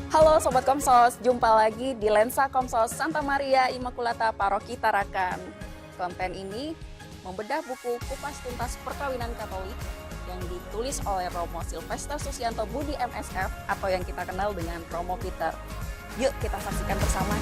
Halo Sobat Komsos, jumpa lagi di Lensa Komsos Santa Maria Immaculata Paroki Tarakan. Konten ini membedah buku Kupas Tuntas Perkawinan Katolik yang ditulis oleh Romo Silvester Susianto Budi MSF atau yang kita kenal dengan Romo Peter. Yuk kita saksikan bersama.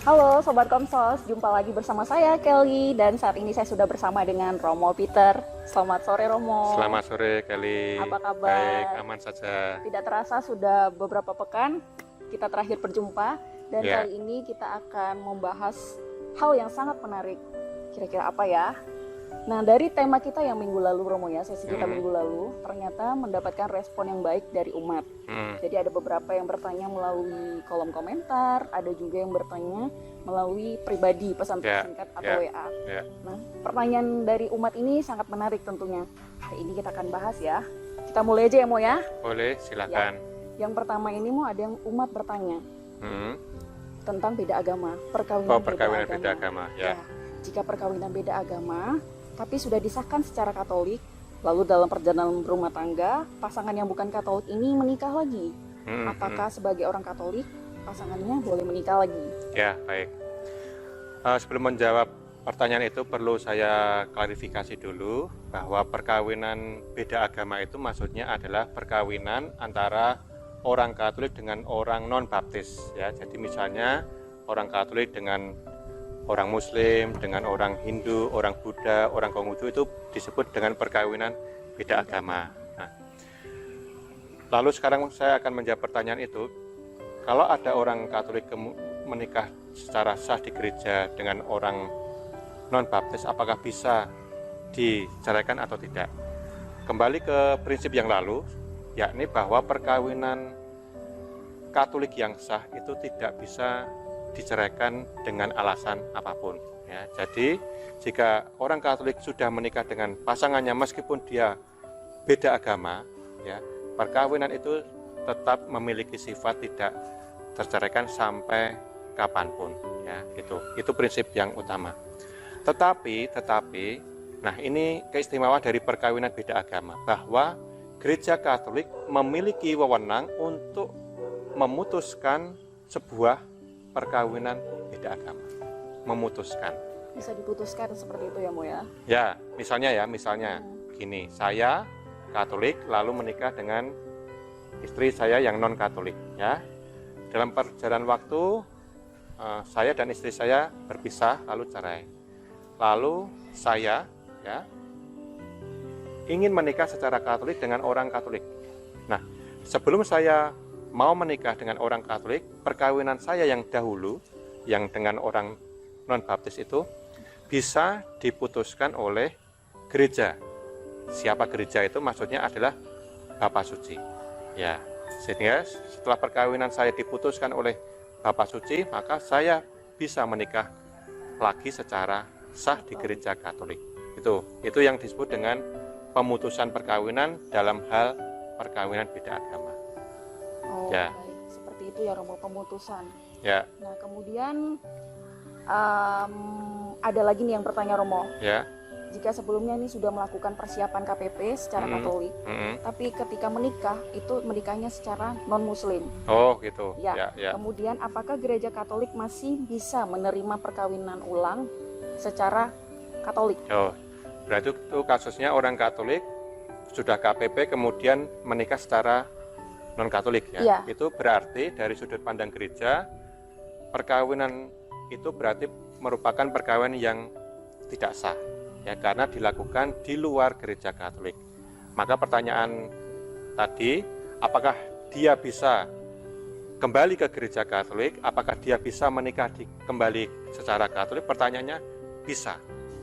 Halo Sobat Komsos, jumpa lagi bersama saya Kelly dan saat ini saya sudah bersama dengan Romo Peter. Selamat sore Romo. Selamat sore Kelly. Apa kabar? Baik, aman saja. Tidak terasa sudah beberapa pekan kita terakhir berjumpa dan Ya. kali ini kita akan membahas hal yang sangat menarik. Kira-kira apa ya? Nah, dari tema kita yang minggu lalu Romo ya, sesi kita minggu lalu ternyata mendapatkan respon yang baik dari umat. Jadi ada beberapa yang bertanya melalui kolom komentar, ada juga yang bertanya melalui pribadi pesan singkat atau WA. Nah, pertanyaan dari umat ini sangat menarik tentunya. Hari ini kita akan bahas ya. Kita mulai aja ya Mo ya. Boleh, silakan. Ya. Yang pertama ini Mo, ada yang umat bertanya tentang beda agama, perkawinan beda agama. Ya. Jika perkawinan beda agama, tapi sudah disahkan secara Katolik, lalu dalam perjalanan berumah tangga, pasangan yang bukan Katolik ini menikah lagi. Apakah sebagai orang Katolik, pasangannya boleh menikah lagi? Ya, baik. Sebelum menjawab pertanyaan itu, perlu saya klarifikasi dulu bahwa perkawinan beda agama itu maksudnya adalah perkawinan antara orang Katolik dengan orang non-baptis. Ya, jadi misalnya orang Katolik dengan orang Muslim, dengan orang Hindu, orang Buddha, orang Konghucu itu disebut dengan perkawinan beda agama. Nah, lalu sekarang saya akan menjawab pertanyaan itu. Kalau ada orang Katolik menikah secara sah di gereja dengan orang non-baptis, apakah bisa diceraikan atau tidak? Kembali ke prinsip yang lalu, yakni bahwa perkawinan Katolik yang sah itu tidak bisa diceraikan dengan alasan apapun ya. Jadi jika orang Katolik sudah menikah dengan pasangannya meskipun dia beda agama ya, perkawinan itu tetap memiliki sifat tidak terceraikan sampai kapanpun ya. Itu prinsip yang utama. Tetapi nah ini keistimewaan dari perkawinan beda agama, bahwa Gereja Katolik memiliki wewenang untuk memutuskan sebuah perkawinan beda agama. Memutuskan. Bisa diputuskan seperti itu ya Mo ya? Ya, misalnya gini, saya Katolik lalu menikah dengan istri saya yang non Katolik ya. Dalam perjalanan waktu saya dan istri saya berpisah lalu cerai. Lalu saya ya ingin menikah secara Katolik dengan orang Katolik. Nah, sebelum saya mau menikah dengan orang Katolik, perkawinan saya yang dahulu, yang dengan orang non-baptis itu, bisa diputuskan oleh gereja. Siapa gereja itu? Maksudnya adalah Bapak Suci. Ya, sehingga setelah perkawinan saya diputuskan oleh Bapak Suci, maka saya bisa menikah lagi secara sah di gereja Katolik. Itu yang disebut dengan pemutusan perkawinan dalam hal perkawinan beda agama. Oh, ya. Baik. Seperti itu ya Romo, pemutusan. Ya. Nah, kemudian ada lagi nih yang bertanya Romo. Ya. Jika sebelumnya ini sudah melakukan persiapan KPP secara Katolik, tapi ketika menikah itu menikahnya secara non-Muslim. Oh, gitu. Ya. Kemudian apakah Gereja Katolik masih bisa menerima perkawinan ulang secara Katolik? Oh, berarti itu kasusnya orang Katolik sudah KPP kemudian menikah secara non-Katolik ya. Itu berarti dari sudut pandang gereja, perkawinan itu berarti merupakan perkawinan yang tidak sah ya, karena dilakukan di luar gereja Katolik. Maka pertanyaan tadi, apakah dia bisa kembali ke gereja Katolik, apakah dia bisa menikah kembali secara Katolik? Pertanyaannya bisa,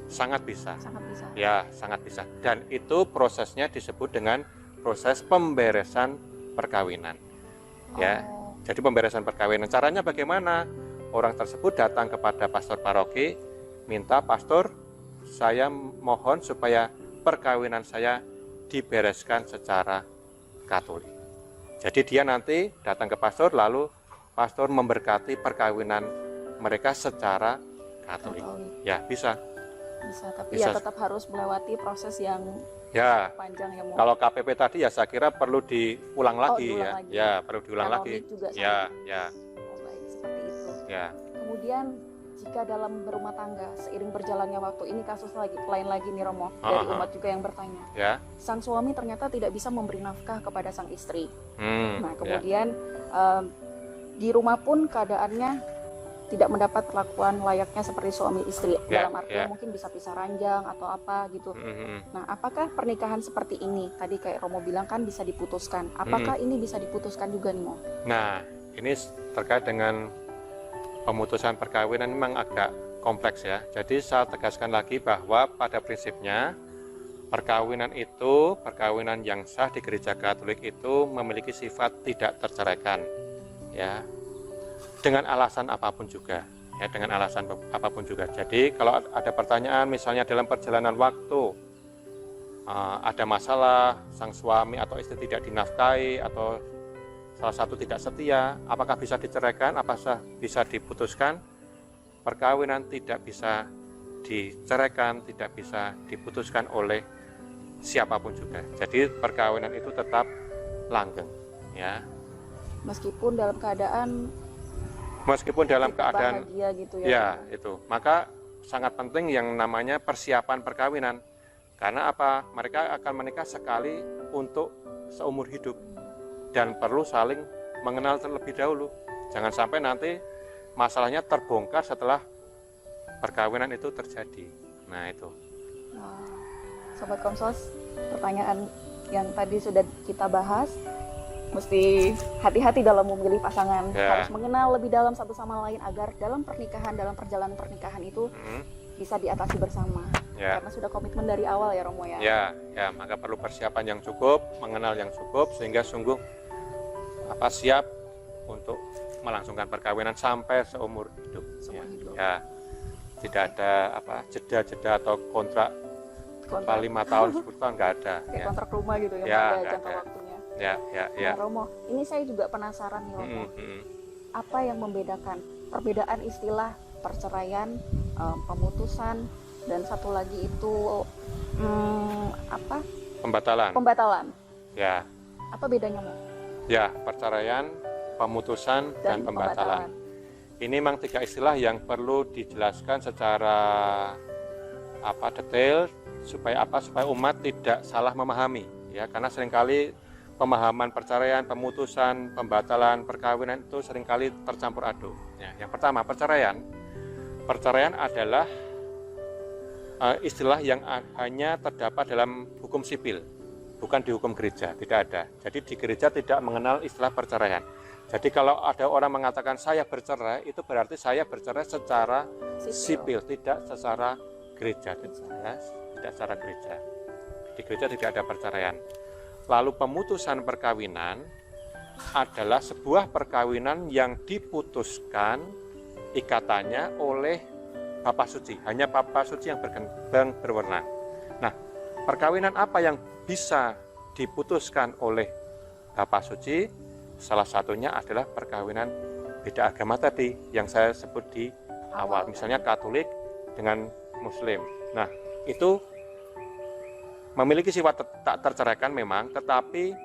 sangat bisa. Sangat bisa. Ya, sangat bisa. Dan itu prosesnya disebut dengan proses pemberesan perkawinan. Ya, jadi pemberesan perkawinan. Caranya bagaimana? Orang tersebut datang kepada pastor paroki, minta, pastor, saya mohon supaya perkawinan saya dibereskan secara Katolik. Jadi dia nanti datang ke pastor, lalu pastor memberkati perkawinan mereka secara Katolik. Ya, bisa. Bisa, tapi Bisa. ya tetap harus melewati proses yang Ya, panjang ya, Mo. kalau KPP tadi ya saya kira perlu diulang lagi diulang ya. lagi. Ya, perlu diulang Kanonik lagi. juga sama. Ya, ya, Oh, baik, seperti itu. ya. Kemudian jika dalam berumah tangga seiring berjalannya waktu, ini kasus lain lagi nih Romo, dari umat juga yang bertanya. Ya. Sang suami ternyata tidak bisa memberi nafkah kepada sang istri. Nah, Ya. kemudian di rumah pun keadaannya tidak mendapat perlakuan layaknya seperti suami istri. Ya, Dalam artian mungkin bisa pisah ranjang atau apa gitu. Nah, apakah pernikahan seperti ini, tadi kayak Romo bilang kan bisa diputuskan. Apakah ini bisa diputuskan juga nih, Mo? Nah, ini terkait dengan pemutusan perkawinan memang agak kompleks ya. Jadi saya tegaskan lagi bahwa pada prinsipnya perkawinan yang sah di gereja Katolik itu memiliki sifat tidak terceraikan. Ya. Dengan alasan apapun juga. Ya, dengan alasan apapun juga. Jadi kalau ada pertanyaan misalnya dalam perjalanan waktu ada masalah, sang suami atau istri tidak dinafkahi atau salah satu tidak setia, apakah bisa diceraikan, apakah bisa diputuskan? Perkawinan tidak bisa diceraikan, tidak bisa diputuskan oleh siapapun juga. Jadi perkawinan itu tetap langgeng, ya. Meskipun dalam keadaan bahagia gitu ya. Ya, itu. Maka sangat penting yang namanya persiapan perkawinan. Karena apa? Mereka akan menikah sekali untuk seumur hidup. Dan perlu saling mengenal terlebih dahulu. Jangan sampai nanti masalahnya terbongkar setelah perkawinan itu terjadi. Nah, itu. Nah, Sobat Komsos, pertanyaan yang tadi sudah kita bahas, mesti hati-hati dalam memilih pasangan. Harus mengenal lebih dalam satu sama lain agar dalam perjalanan pernikahan itu bisa diatasi bersama. Karena sudah komitmen dari awal ya, Romo ya. Ya, maka perlu persiapan yang cukup, mengenal yang cukup sehingga sungguh siap untuk melangsungkan perkawinan sampai seumur hidup. Ya. Tidak ada jeda-jeda atau kontrak 5 tahun, 10 tahun nggak ada. Kayak kontrak rumah gitu ya, ada jangka waktunya. Ya. Nah, Romo, ini saya juga penasaran nih, Romo. Apa yang membedakan perbedaan istilah perceraian, pemutusan, dan satu lagi itu Pembatalan. Ya. Apa bedanya, Mo? Ya, perceraian, pemutusan, dan pembatalan. Ini memang 3 istilah yang perlu dijelaskan secara detail supaya umat tidak salah memahami, ya, karena seringkali pemahaman perceraian, pemutusan, pembatalan, perkawinan itu seringkali tercampur aduk. Ya, yang pertama, perceraian. Perceraian adalah istilah yang hanya terdapat dalam hukum sipil, bukan di hukum gereja, tidak ada. Jadi di gereja tidak mengenal istilah perceraian. Jadi kalau ada orang mengatakan saya bercerai, itu berarti saya bercerai secara sipil, tidak secara gereja, tidak secara gereja. Di gereja tidak ada perceraian. Lalu pemutusan perkawinan adalah sebuah perkawinan yang diputuskan ikatannya oleh Bapa Suci, hanya Bapa Suci yang berwenang. Nah, perkawinan apa yang bisa diputuskan oleh Bapa Suci? Salah satunya adalah perkawinan beda agama tadi yang saya sebut di awal, misalnya Katolik dengan Muslim. Nah, itu memiliki sifat tak terceraikan memang, tetapi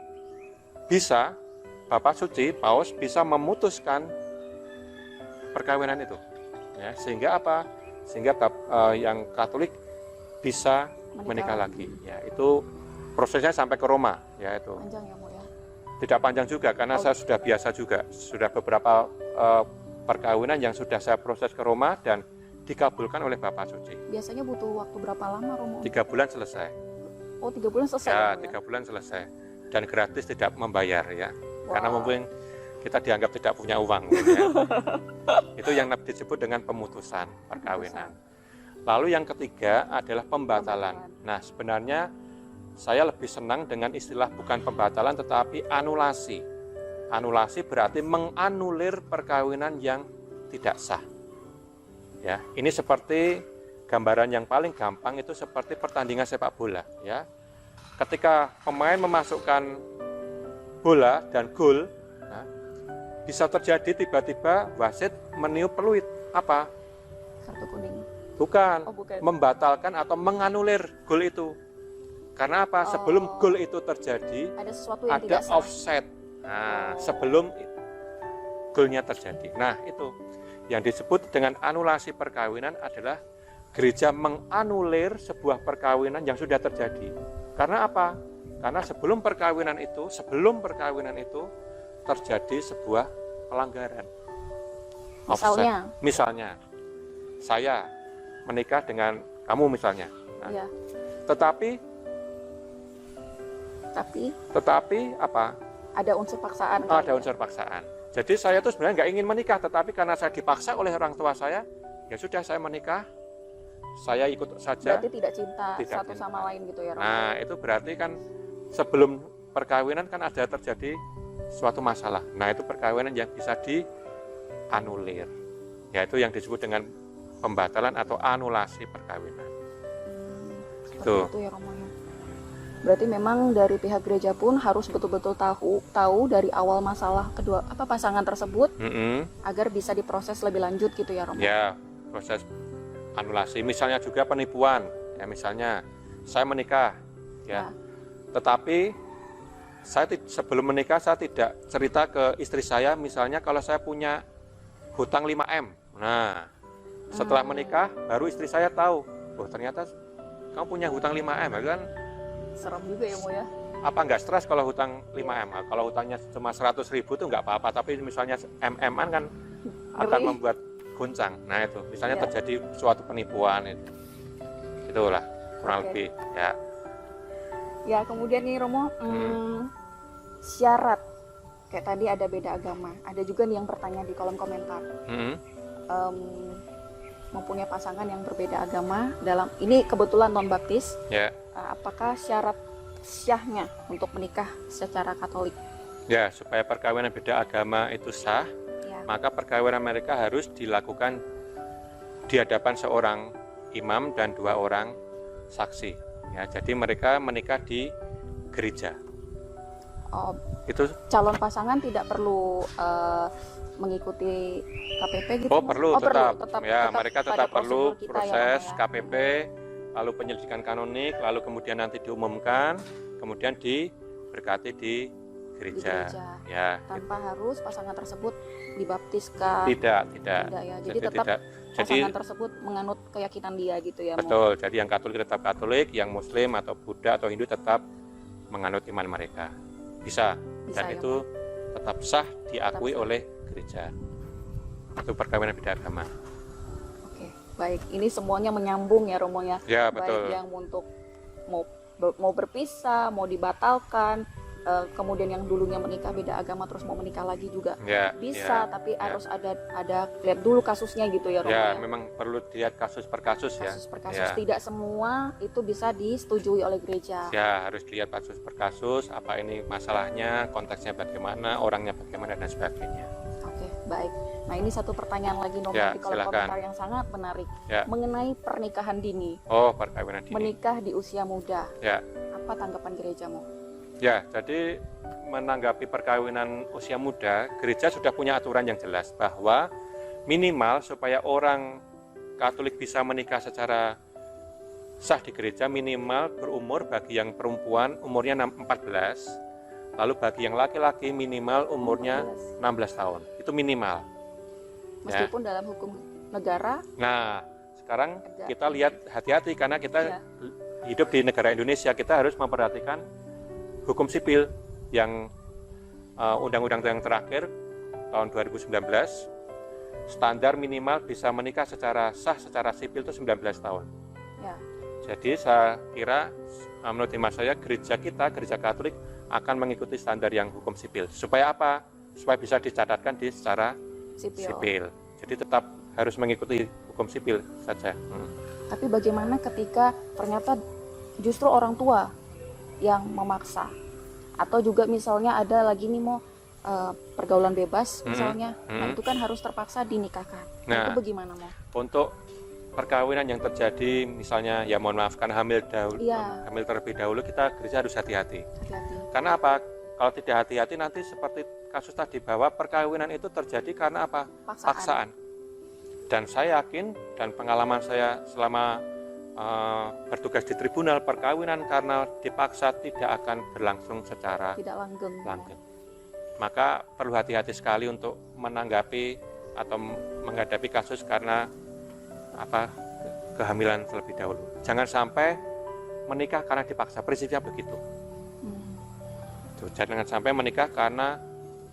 bisa Bapa Suci, Paus bisa memutuskan perkawinan itu, ya, sehingga apa? Sehingga yang Katolik bisa menikah lagi. Ya, itu prosesnya sampai ke Roma, ya itu. Panjang ya, Mo, ya? Tidak panjang juga karena saya sudah biasa juga, sudah beberapa perkawinan yang sudah saya proses ke Roma dan dikabulkan oleh Bapa Suci. Biasanya butuh waktu berapa lama, Romo? 3 bulan selesai. Oh, 3 bulan selesai. Ya, ya? 3 bulan selesai. dan gratis tidak membayar ya. Karena Wow. mungkin kita dianggap tidak punya uang ya. Itu yang disebut dengan pemutusan perkawinan. Lalu yang ketiga adalah pembatalan. Nah, sebenarnya saya lebih senang dengan istilah bukan pembatalan tetapi anulasi. Anulasi berarti menganulir perkawinan yang tidak sah. Ya, ini seperti gambaran yang paling gampang itu seperti pertandingan sepak bola ya. Ketika pemain memasukkan bola dan gol, nah, bisa terjadi tiba-tiba wasit meniup peluit. Apa? Kartu kuning. Bukan, Oh, bukan. membatalkan atau menganulir gol itu. Karena apa? Sebelum gol itu terjadi, Ada sesuatu yang ada tidak sah. offset. Nah, sebelum golnya terjadi. Nah, itu yang disebut dengan anulasi perkawinan adalah gereja menganulir sebuah perkawinan yang sudah terjadi. Karena apa? Karena sebelum perkawinan itu terjadi sebuah pelanggaran. Offset. Misalnya, saya menikah dengan kamu misalnya. Nah, Iya. tetapi apa? Ada unsur paksaan. Ada unsur paksaan. Jadi saya tuh sebenarnya nggak ingin menikah, tetapi karena saya dipaksa oleh orang tua saya, ya sudah saya menikah. Saya ikut saja. Berarti tidak cinta satu cinta. sama lain gitu ya, Romo? Nah, itu berarti kan sebelum perkawinan kan ada terjadi suatu masalah. Nah, itu perkawinan yang bisa dianulir. Yaitu yang disebut dengan pembatalan atau anulasi perkawinan. Seperti itu ya, Romo ya. Berarti memang dari pihak gereja pun harus betul-betul tahu dari awal masalah kedua pasangan tersebut agar bisa diproses lebih lanjut gitu ya, Romo? Ya, proses anulasi. Misalnya juga penipuan. Ya, misalnya saya menikah, ya. Tetapi sebelum menikah saya tidak cerita ke istri saya, misalnya kalau saya punya hutang 5M. Nah, setelah menikah baru istri saya tahu, oh ternyata kamu punya hutang 5M, kan? Serem juga ya, Mo ya. Apa nggak stres kalau hutang 5M? Kalau hutangnya cuma 100.000 itu nggak apa-apa, tapi misalnya MM-an kan akan membuat goncang. Nah, itu misalnya terjadi suatu penipuan itu. Itulah kurang lebih ya. Ya, kemudian nih Romo, syarat kayak tadi ada beda agama. Ada juga nih yang bertanya di kolom komentar. Mempunyai pasangan yang berbeda agama dalam ini kebetulan non baptis. Ya. Apakah syarat syahnya untuk menikah secara Katolik? Ya, supaya perkawinan beda agama itu sah, maka perkawinan mereka harus dilakukan di hadapan seorang imam dan 2 orang saksi. Ya, jadi mereka menikah di gereja. Itu calon pasangan tidak perlu mengikuti KPP gitu? Perlu, tetap. Mereka tetap perlu kita, proses ya, KPP, lalu penyelidikan kanonik, lalu kemudian nanti diumumkan, kemudian diberkati di gereja. Ya, tanpa harus pasangan tersebut dibaptiskan. Tidak ya. Jadi tetap pasangan tersebut menganut keyakinan dia gitu ya. Betul. Jadi yang Katolik tetap Katolik, yang Muslim atau Buddha atau Hindu tetap menganut iman mereka. Bisa dan ya, itu tetap sah diakui oleh gereja. Itu perkawinan beda agama. Oke, baik. Ini semuanya menyambung ya, Romo ya. Ya, betul. Baik yang untuk mau berpisah, mau dibatalkan, kemudian yang dulunya menikah beda agama terus mau menikah lagi juga bisa, tapi harus ada lihat dulu kasusnya gitu ya, Romo. Ya, memang perlu dilihat kasus per kasus ya. Kasus per kasus, tidak semua itu bisa disetujui oleh gereja. Ya, harus dilihat kasus per kasus, apa ini masalahnya, konteksnya bagaimana, orangnya bagaimana dan sebagainya. Oke, baik. Nah, ini satu pertanyaan lagi Romo di kolom komentar yang sangat menarik mengenai pernikahan dini. Perkawinan dini. Menikah di usia muda. Ya. Apa tanggapan gerejamu? Ya, jadi menanggapi perkawinan usia muda, gereja sudah punya aturan yang jelas bahwa minimal supaya orang Katolik bisa menikah secara sah di gereja, minimal berumur bagi yang perempuan umurnya 14, lalu bagi yang laki-laki minimal umurnya 16 tahun. Itu minimal. Meskipun dalam hukum negara. Nah, sekarang kita lihat hati-hati karena kita hidup di negara Indonesia, kita harus memperhatikan hukum sipil yang undang-undang yang terakhir tahun 2019, standar minimal bisa menikah secara sah secara sipil itu 19 tahun. Jadi saya kira menurut iman saya gereja kita, gereja Katolik akan mengikuti standar yang hukum sipil. Supaya apa? Supaya bisa dicatatkan di secara sipil. Jadi tetap harus mengikuti hukum sipil saja. Tapi bagaimana ketika ternyata justru orang tua yang memaksa, atau juga misalnya ada lagi nih mau pergaulan bebas misalnya, nah itu kan harus terpaksa dinikahkan. Nah, itu bagaimana mau? Untuk perkawinan yang terjadi misalnya ya mohon maaf karena hamil terlebih dahulu, kita gereja harus hati-hati. Karena apa? Kalau tidak hati-hati nanti seperti kasus tadi bahwa perkawinan itu terjadi karena apa? Paksaan. Dan saya yakin dan pengalaman saya selama bertugas di tribunal, perkawinan karena dipaksa tidak akan berlangsung secara langgeng. Maka perlu hati-hati sekali untuk menanggapi atau menghadapi kasus karena kehamilan terlebih dahulu. Jangan sampai menikah karena dipaksa, prinsipnya begitu. Jangan sampai menikah karena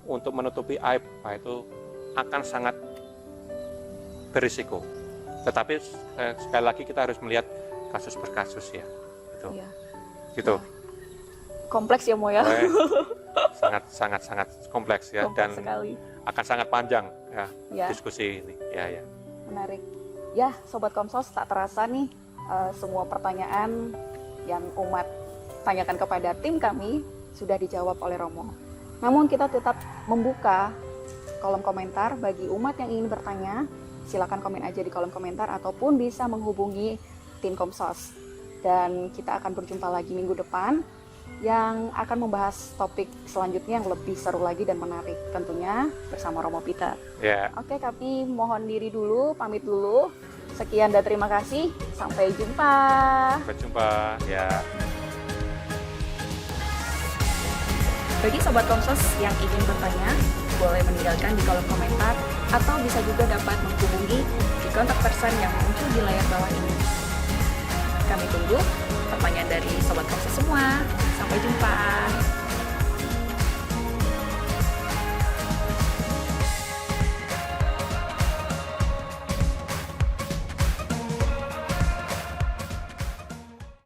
untuk menutupi aib, itu akan sangat berisiko. Tetapi sekali lagi kita harus melihat kasus per kasus ya. Gitu. Kompleks ya Mo ya. Sangat kompleks ya, kompleks dan sekali. Akan sangat panjang ya diskusi ini. Ya. Menarik. Ya, Sobat Komsos, tak terasa nih semua pertanyaan yang umat tanyakan kepada tim kami sudah dijawab oleh Romo. Namun kita tetap membuka kolom komentar bagi umat yang ingin bertanya. Silakan komen aja di kolom komentar ataupun bisa menghubungi tim Komsos. Dan kita akan berjumpa lagi minggu depan yang akan membahas topik selanjutnya yang lebih seru lagi dan menarik, tentunya bersama Romo Peter. Oke, kami mohon diri dulu, pamit dulu. Sekian dan terima kasih. Sampai jumpa. Sampai jumpa ya. Bagi Sobat Komsos yang ingin bertanya, boleh meninggalkan di kolom komentar atau bisa juga dapat menghubungi di kontak person yang muncul di layar bawah ini. Kami tunggu pertanyaan dari Sobat Komsos semua. Sampai jumpa.